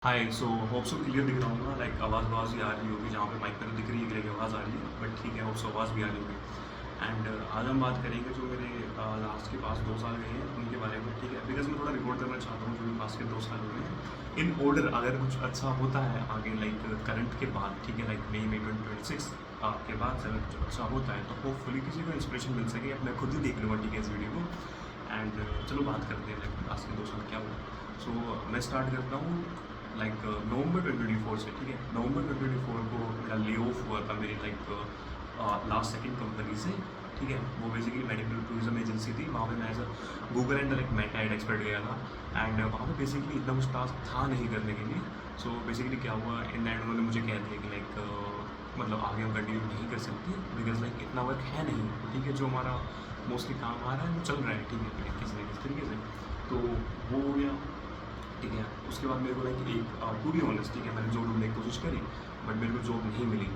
हाय so hope so clear दिख रहा हूँ ना, लाइक आवाज़ आवाज़ भी आ रही होगी जहाँ पे माइक पे तो दिख रही है कि लाइक आवाज़ आ रही है, बट ठीक है, होप सो आवाज़ भी आ रही होगी। एंड आज हम बात करेंगे जो मेरे लास्ट के पास 2 साल गए हैं उनके बारे में, ठीक है, बिकॉज मैं थोड़ा रिकॉर्ड करना चाहता हूँ जो भी पास के 2 साल हुए हैं इन ऑर्डर। अगर कुछ अच्छा होता है आगे लाइक करंट के बाद, ठीक है, लाइक मई 2026 के बाद अगर कुछ अच्छा होता है तो होपफुली किसी को इंस्पिरेशन मिल सके, मैं खुद ही देख लूँगा, ठीक है, इस वीडियो को। एंड चलो बात करते हैं लाइक लास्ट के 2 साल क्या हुआ। सो मैं स्टार्ट करता हूँ लाइक नवंबर 2024 से, ठीक है। नवंबर 2024 को मेरा ले ऑफ हुआ था मेरी लाइक लास्ट सेकंड कंपनी से, ठीक है। वो बेसिकली मेडिकल टूरिज्म एजेंसी थी, वहाँ पे मैं as a Google and like Meta ad expert गया था। एंड वहाँ पे बेसिकली इतना कुछ टास्क था नहीं करने के लिए। सो बेसिकली क्या हुआ, इन एंड उन्होंने मुझे कह दिया कि लाइक मतलब आगे हम कंटिन्यू नहीं कर सकते बिकॉज लाइक इतना वर्क है नहीं, ठीक है। जो हमारा मोस्टली काम आ रहा है वो चल रहा है, ठीक है, किसी न किसी तरीके से। तो वो हो गया, ठीक है। उसके बाद मेरे को लाइक एक टू बी ऑनेस्ट, ठीक है, मैंने जॉब ढूंढने की कोशिश करी बट मेरे को जॉब नहीं मिली।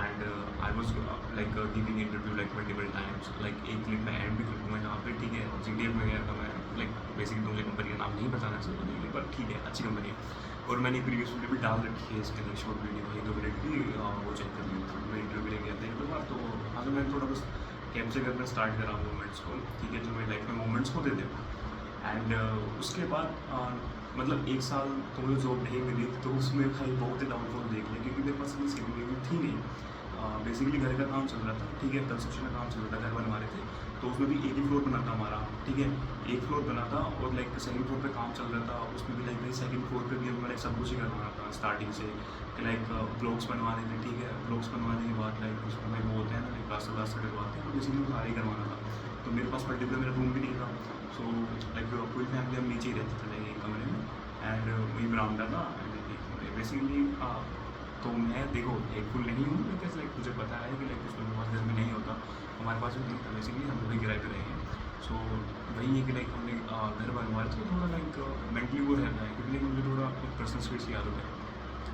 And I was like giving interview like multiple times. Like एक क्लिप मैं एंड भी कर दूँगा यहाँ पे, ठीक है। GTF में गया था मैं, लाइक बेसिकली मुझे कंपनी का नाम नहीं बताना चाहिए पर ठीक है, अच्छी कंपनी है। और मैंने प्रीवियस वीडियो भी डाल रखी है इसके लिए, शॉर्ट वीडियो 1-2 मिनट की, वो चेक कर ली। मैं इंटरव्यू ले गया था एक दो बार, तो हाँ, तो मैंने थोड़ा बस कैप्चर करना स्टार्ट करा मोमेंट्स को, ठीक है, जो मेरी लाइफ में मोमेंट्स होते थे। एंड उसके बाद मतलब 1 साल तो मुझे जॉब नहीं मिली, तो उसमें भाई बहुत ही डाउनफॉल देख लिया क्योंकि मेरे पास इतनी सेविंग थी नहीं। बेसिकली घर का काम चल रहा था, ठीक है, कंस्ट्रक्शन का काम चल रहा था, घर बनवा रहे थे। तो उसमें भी एक ही फ्लोर बना था हमारा, ठीक है, एक फ्लोर बना था। और लाइक सेकंड फ्लोर पे काम चल रहा था, उसमें भी लाइक भाई सेकंड फ्लोर पे भी हमें लाइक सब कुछ ही करवाना था स्टार्टिंग से। लाइक ब्लॉक्स बनवाने थे, ठीक है, ब्लॉक्स बनवाने के बाद लाइक उसमें भाई वो होते हैं ना, लाइक प्लास्टर व्लास्टर डलवाते हैं, तो बेसिकली सारे ही करवाना था। तो मेरे पास पर्टिकुलर मेरा रूम भी नहीं था। सो लाइक पूरी फैमिली हम नीचे ही रहते थे लाइक एक कमरे में। एंड वही बरामदा था। एंड बेसिकली तो मैं देखो हेल्पफुल नहीं हूँ बिकॉज लाइक मुझे पता है कि लाइक कुछ लोगों के पास घर में नहीं होता, हमारे पास भी नहीं था। बेसिकली हम वही किराए पे रहे हैं। सो वही है कि लाइक हमने घर बनवाया तो थोड़ा लाइक मेंटली वो रहता है क्योंकि मुझे थोड़ा पर्सनल स्पेस की आदत है।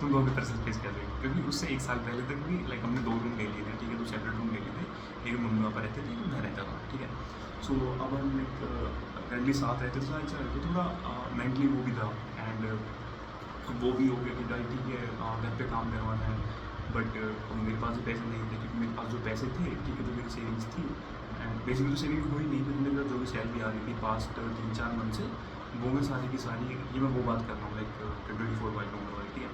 तुम लोग भी पर्सनल स्पेस कह रहे हो क्योंकि उससे 1 साल पहले तक भी लाइक हमने 2 रूम ले लिए थे, ठीक है, 2 सेपरेट रूम ले लिए थे। एक मम्मी पापा रहते थे, एक मैं रहता था, ठीक है। सो अब हम लाइक करंटली साथ रहते थे, साथ चल तो थोड़ा मेंटली वो भी था। एंड वो भी हो गया कि भाई ठीक है, घर पे काम करवाना है। बट मेरे पास भी पैसे नहीं थे क्योंकि मेरे पास जो पैसे थे, ठीक है, जो मेरी सेविंग्स थी। एंड बेसिकली तो सेविंग हुई नहीं क्योंकि मेरे पास जो भी सैलरी आ रही थी पास्ट 3-4 मंथ से, वो मैं सारी की सारी, ये मैं वो बात कर रहा हूँ लाइक 24 वाली नंबर वाली, ठीक है,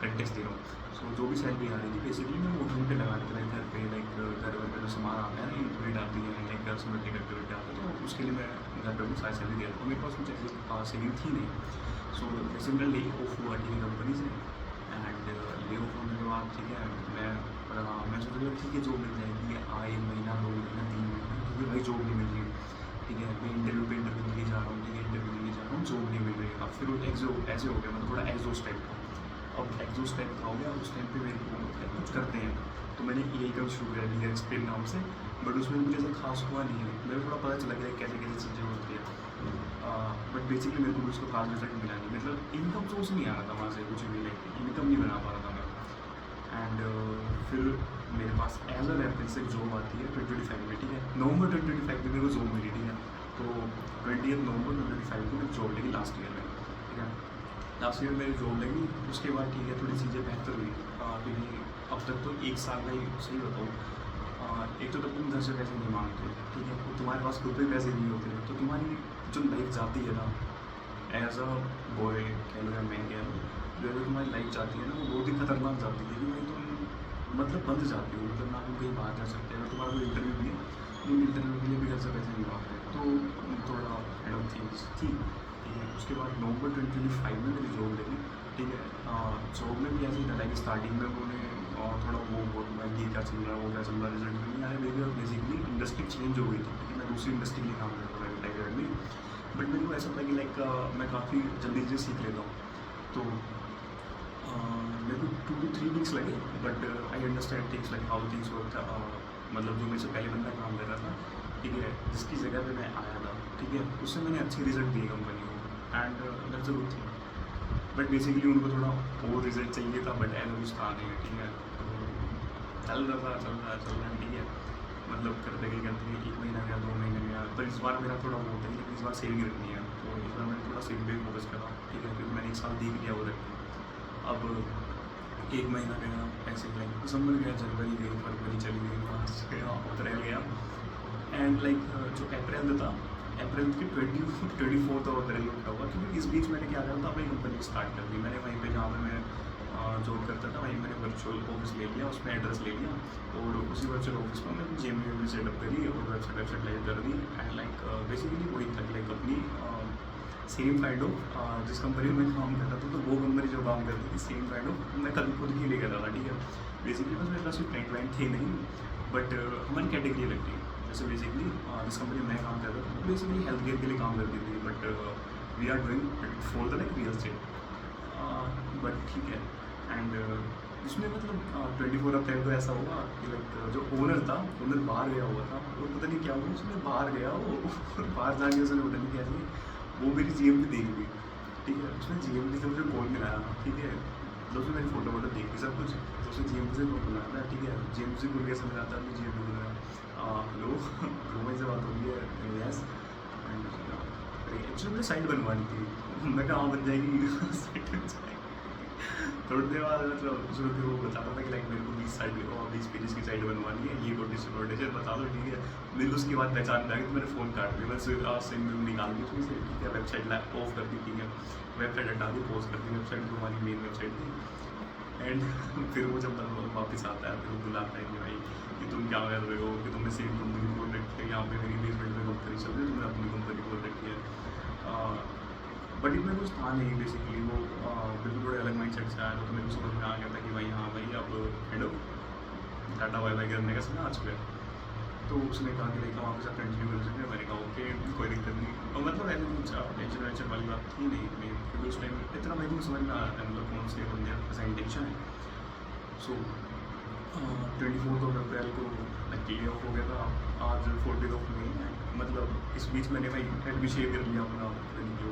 कंटेक्स दे रहा हूँ। सो जो भी सैलरी आ रही थी बेसिकली मैं वो ढूंढ के लगा रही थी लाइक घर पे, लाइक घर वर पे जो सामान आता है ना, यूटिलिटी आती है, लाइक घर से मिट्टी एक्टिविटी आती है, तो उसके लिए मैं घर पे कुछ सारी सैलरी दे रहा हूँ। मेरे पास कुछ ऐसी सेविंग थी नहीं। सो बेसिकली ले ऑफ हुआ, ठीक है, कंपनी से। एंड ले ऑफ होने के बाद, ठीक है, मैं सोच रहा ठीक है जॉब मिल जाएगी, 1 महीना 2 महीना 3 महीना, क्योंकि भाई जॉब नहीं मिल रही, ठीक है। मैं इंटरव्यू पे इंटरव्यू लिए जा रहा हूँ, ठीक है, इंटरव्यू लिए जा रहा हूँ, जॉब नहीं मिल रही। अब फिर वो ऐसे हो गया, मतलब थोड़ा एग्जॉस्ट टाइप का। अब एग्जॉस्ट टाइप का हो गया, उस टाइम पे मेरे को like, कुछ करते हैं तो मैंने यही काम शुरू किया डियर एक्सप्लेन नाम से। बट उसमें मुझे ऐसा खास हुआ नहीं है, मेरे को थोड़ा पता चला गया कैसे कैसे चीज़ें होती है। बट बेसिकली मेरे को कुछ तो खास रिजल्ट मिला नहीं, मतलब इनकम सोर्स नहीं आ रहा था वहाँ से कुछ भी, लाइक इनकम नहीं बना पा रहा था मैं। एंड फिर मेरे पास एज अ रेफरेंस एक जॉब आती है 2025 में, ठीक है, नवंबर 2025 में मेरे को जॉब मिली, ठीक है। तो 20 नवंबर 2025 को मेरी जॉब लगी लास्ट ईयर में, ठीक है। लास्ट ईयर मेरी जॉब लगी, उसके बाद ठीक है थोड़ी चीज़ें बेहतर हुई क्योंकि अब तक तो 1 साल का ही सही बताऊँ। एक तो तब तुम घर से पैसे नहीं मांगते, ठीक है, और तुम्हारे पास खुद पे पैसे नहीं होते, तो तुम्हारी जो लाइफ जाती है ना एज अ बॉय कह लो या मैं कह लो, जो अगर तुम्हारी लाइफ जाती है ना वो बहुत ही खतरनाक जाती है कि भाई तुम मतलब बंद जाती हो, मतलब ना तुम कहीं बाहर जा सकते अगर तुम्हारा कोई इंटरव्यू भी है, तुम इंटरव्यू के लिए भी घर से पैसे नहीं मांगते, तो थोड़ा एंड ऑफ थिंग्स थी, ठीक है। उसके बाद नवंबर 2025 में मेरी जॉब लगी, ठीक है। जॉब में भी ऐसे ही था लाइक स्टार्टिंग में उन्होंने थोड़ा वो बोला कि क्या चल रहा है, वो क्या चल रहा है, रिजल्ट में नहीं आया। मेरी बेसिकली इंडस्ट्री चेंज हो गई थी क्योंकि मैं दूसरी इंडस्ट्री के लिए काम करता था टाइगर में। बट मेरे को ऐसा था कि लाइक मैं काफ़ी जल्दी जल्दी सीख लेता हूँ, तो मेरे को 2 to 3 weeks लगे। But I understand things like how things work, मतलब जो मेरे से पहले बंदा काम कर रहा था, ठीक है, जिसकी जगह पे मैं आया था, ठीक है, उससे मैंने अच्छे रिजल्ट दिए कंपनी को। And that's a good thing. But basically उनको थोड़ा और रिजल्ट चाहिए था बट ऐसा कुछ था नहीं, ठीक है। तो चल रहा है, ठीक है, मतलब करते गए 1 महीना गया, 2 महीने गया, पर इस बार मेरा थोड़ा वो होता है कि इस बार सेविंग रखनी है, तो इस बार मैंने थोड़ा सेविंग पे फोकस करा, ठीक है, क्योंकि मैंने 1 साल देख लिया वो रख के। अब 1 महीना गया ऐसे लाइक दिसंबर गया, जनवरी गई, फरवरी चली गई, मार्च गया, अप्रैल गया। एंड लाइक जो अप्रैल था, अप्रैल की 24 अप्रैल को क्या हुआ, क्योंकि इस बीच मैंने क्या करा था, अपनी कंपनी स्टार्ट कर दी मैंने। वहीं पे जहाँ पे मैं जॉब करता था, वहीं मैंने वर्चुअल ऑफिस ले लिया, उसमें एड्रेस ले लिया, और उसी वर्चुअल ऑफिस में मैंने जिम भी सेटअप करी और वेबसाइट लाइव कर दी। एंड लाइक बेसिकली वही था, लाइक अपनी सेम काइंड ऑफ जिस कंपनी में मैं काम करता था, तो वो कंपनी जो काम करती थी सेम काइंड ऑफ मैं कभी खुद के लिए करता था, ठीक है। बेसिकली बस मेरे पास कोई क्लाइंट वाइंट थे नहीं, बट हमारी कैटेगरी लगती है। जैसे बेसिकली जिस कंपनी में मैं काम करता था, वो बेसिकली हेल्थ केयर के लिए काम करती थी, but we are doing it for the like real estate, but ठीक है। एंड उसमें मतलब 24 अप्रैल को ऐसा हुआ कि लाइक जो ओनर था, ओनर बाहर गया हुआ था, और पता नहीं क्या हुआ, उसने बाहर गया वो बाहर जाके उसने पता नहीं कैसे वो मेरी GMP देख ली, ठीक है। उसने GMP से मुझे कॉल मिलाया, ठीक है, तो उसने मेरी फोटो वोटो देख ली सब कुछ, तो उसने GMP से कॉल मिलाया था, ठीक है। GMP से कॉल कैसे मिलाता है, तो GMP को मिलाया, हेलो रोमन से बात हो रही है, यस। एक्चुअली मुझे साइट बनवानी थी, मैं कहा हाँ बन जाएगी थोड़ी देर बाद मतलब उसने फिर वो बता रहा था कि लाइक मेरे को 20 पेजेस की साइट बनवानी है, ये कोटेशन बता दो, ठीक है। मेरे को उसके बाद पहचान में आ गई, तो मैंने फ़ोन काट दिया, मैं सिम में निकाल दी उसमें से, ठीक है। वेबसाइट ऑफ कर दी, ठीक है, वेबसाइट हटा दी, पोस्ट कर दी, वेबसाइट जो हमारी मेन वेबसाइट थी। एंड फिर वो जब वापस आता है, फिर वो बुलाता है कि भाई कि तुम क्या कर रहे हो, कि तुमने सेम कंपनी खोल रखी है, यहाँ पे मेरी बेसमेंट में कंपनी चल रही है, तुमने अपनी कंपनी खोल रखी है। बट इतना कुछ था नहीं, बेसिकली वो बिल्कुल थोड़े अलग माइंड सेट से आया, तो मेरे को समझ में आ गया था कि भाई हाँ भाई अब kind of tata bye bye करने का समय आ चुका है। तो उसने कहा कि लाइक वहाँ पे सब कंटिन्यू कर सकते हैं, मैंने कहा ओके कोई दिक्कत नहीं, और मतलब ऐसे कुछ टेंशन वेंशन वाली बात थी नहीं मेरी, क्योंकि उस टाइम इतना भाई मुझे समझ में आ रहा था मतलब कौन से बंदे ऐसा इंटेंशन है। सो 24 अप्रैल को क्लियर ऑफ हो गया था, आज 14 मई है, मतलब इस बीच मैंने भाई हेड भी शेयर कर लिया अपना, जो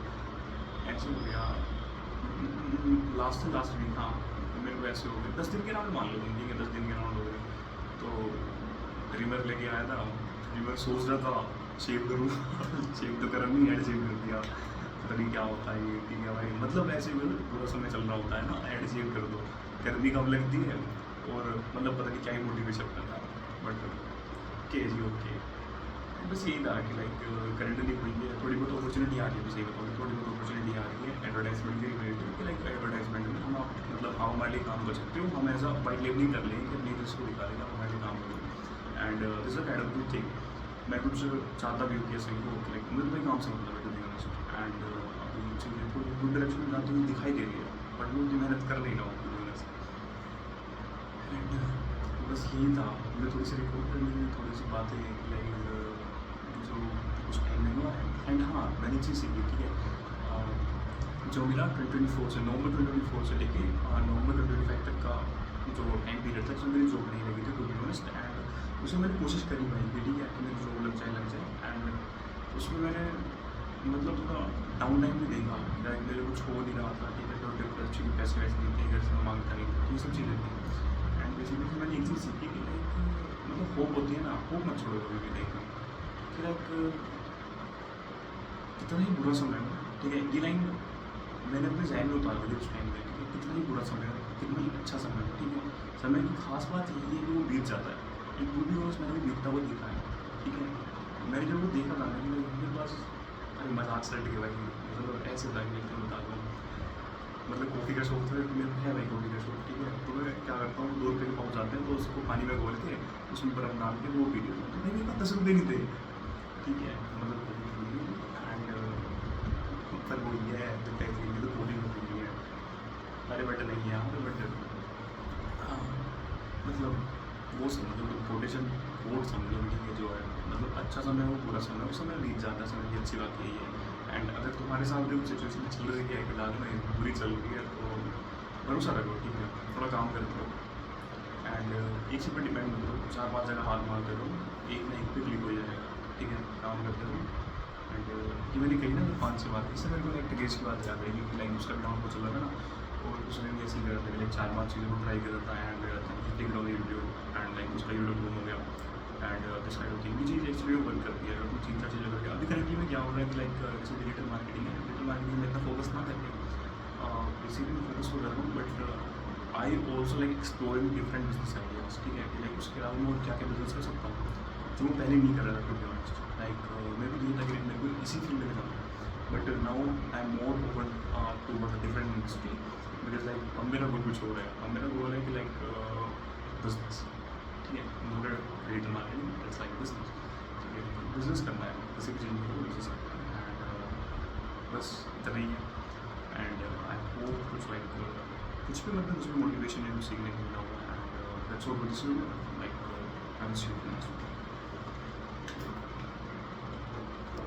ऐसे हो गया लास्ट वीक। हाँ, तो मेरे को ऐसे हो गए 10 दिन के राउंड मान लो तुम, ठीक है, 10 दिन के राउंड हो गए। तो ट्रिमर लेके आया था, ट्रिमर सोच रहा था शेव करूँ शेव तो करा नहीं, हेड शेव कर दिया, पता नहीं क्या होता है ये, ठीक है भाई, मतलब ऐसे पूरा समय चल रहा होता है ना, हेड शेव कर दो, गर्मी कम लगती है, और मतलब पता नहीं क्या ही मोटिवेशन करना, बट ओके बस यही था कि लाइक करेंटली हुई है, थोड़ी बहुत अपॉर्चुनिटी आ रही है, सही बताऊँ थोड़ी बहुत अपॉर्चुनिटी आ रही है एडवर्टाइजमेंट के रिलेटेड, कि लाइक एडवर्टाइजमेंट में हम आप मतलब आप हमारे लिए काम कर सकते हो, हम एज अ वाइट लेबलिंग कर लेंगे कि अपनी जिसको दिखा देगा हमारे लिए काम करें। And this a kind of good thing, मैं कुछ चाहता भी हूँ कि सही हो कि लाइक मुझे भाई काम से मतलब है टू बी ऑनेस्ट। एंड अभी चीज़ें थोड़ी गुड डायरेक्शन में जाती हुई दिखाई दे रही है, बट मैं उतनी मेहनत कर नहीं रहा हूँ टू बी ऑनेस्ट। एंड बस यही था, मुझे थोड़ी सी रिकॉर्ड करनी है, थोड़ी सी बातें लाइक जो कुछ टाइम नहीं हुआ है। एंड हाँ, मैंने चीज़ सीखी, ठीक है, जो मेरा 2024 से नवंबर 2024 से लेके नवंबर 2025 तक का जो टाइम पीरियड था, जिसमें मेरी जॉब नहीं लगी थी टू बी ऑनेस्ट। एंड उसमें मैंने कोशिश करी भाई कि ठीक है कि मेरी जॉब लग जाए। एंड उसमें मैंने मतलब थोड़ा डाउन टाइम भी देखा, लाइक मेरे कुछ हो नहीं रहा था, ठीक है, तो डिप्रेस पैसे वैसे नहीं थे, घर से मांगता नहीं था, ये सब चीज़ें थी। एंड बेसिकली मैंने एक चीज़ सीखी कि लाइक मतलब होप होती है ना, होप मत छोड़ो कभी भी लाइफ में, कि लाइक कितना ही बुरा समय हो, ठीक है, ये लाइन मैंने अपने जहन में उतार दी उस टाइम पे, ठीक है, कितना ही बुरा समय हो, कितना ही अच्छा समय हो, ठीक है, समय की खास बात यही है कि वो बीत जाता है, एक टू बी ऑनेस्ट मैंने भी बीतता हुआ देखा है, ठीक है। मैंने जब वो देखा था ना, मेरे पास अरे मजाक सट गया भाई, मतलब ऐसे था कि मैं बता दूँ, मतलब कॉफ़ी का शौक था मेरे को, है भाई कॉफ़ी का शौक, ठीक है, तो मैं क्या करता हूँ 2 रुपये के पाउच आते हैं, तो उसको पानी में घोल के उसमें बर्फ डाल के वो पी लेता हूँ, तो भाई मेरे पास 10 रुपये नहीं थे, ठीक है, मतलब एंड पर वो ये है तो टैक्सी में तो कोडिंग होती है, अरे बट नहीं है यहाँ पे, बट हाँ मतलब वो समझो तो कोटेशन कोड समझो, ठीक है, जो है मतलब अच्छा समय हो बुरा समय, उस समय बीत जाता है समय की, अच्छी बात यही है। एंड अगर तुम्हारे साथ भी कुछ सिचुएशन चल रही है फिलहाल में बुरी चल रही है, तो भरोसा रखो, ठीक है, थोड़ा काम करते रहो, एंड एक चीज़ पर डिपेंड मत रहो, 4-5 जगह हाथ मारते रहो, एक ना एक पे क्लिक हो जाएगा, ठीक है, काम करते रहो। एंड ये मैंने कही ना 5 से बात, इससे मेरे को एक केस की बात याद है कि लाइक उसका डाउन को चल रहा था ना, और उसने भी ऐसे ही करा था, लाइक 4-5 चीज़ों को ट्राई कर रहा था, and tick down video, and like उसका यूट्यूब बूम हो गया, and this kind of thing, ये चीज़ एक्चुअली वर्क करती है, अगर कुछ 3-4 चीज़ें करके। अभी करेंटली में क्या हो रहा है कि लाइक जैसे डिजिटल मार्केटिंग है, डिजिटल मार्केटिंग में इतना फोकस ना करके बेसिकली फोकस तो कर रहा हूँ, but I also like exploring different business ideas, ठीक है, कि लाइक उसके अलावा मैं और क्या क्या बिजनेस कर सकता हूँ जो मैं पहले नहीं कर रहा था, टू बी ऑनेस्ट। लाइक मेरे को ये था कि मेरे को इसी फील्ड में जाना है, but now I am more open to work different industry, because like अब मेरा गोल कुछ हो रहा है। अब मेरा गोल है कि लाइक बिजनेस, ठीक है, not digital marketing, it's like business, ठीक है, बिजनेस करना है, किसी भी चीज़ को बिजनेस करना है, एंड बस इतना ही है। एंड आई होप कुछ लाइक कुछ भी मतलब कुछ भी मोटिवेशन है कुछ सीखने को मिला होगा, and that's what this is like I am seeing.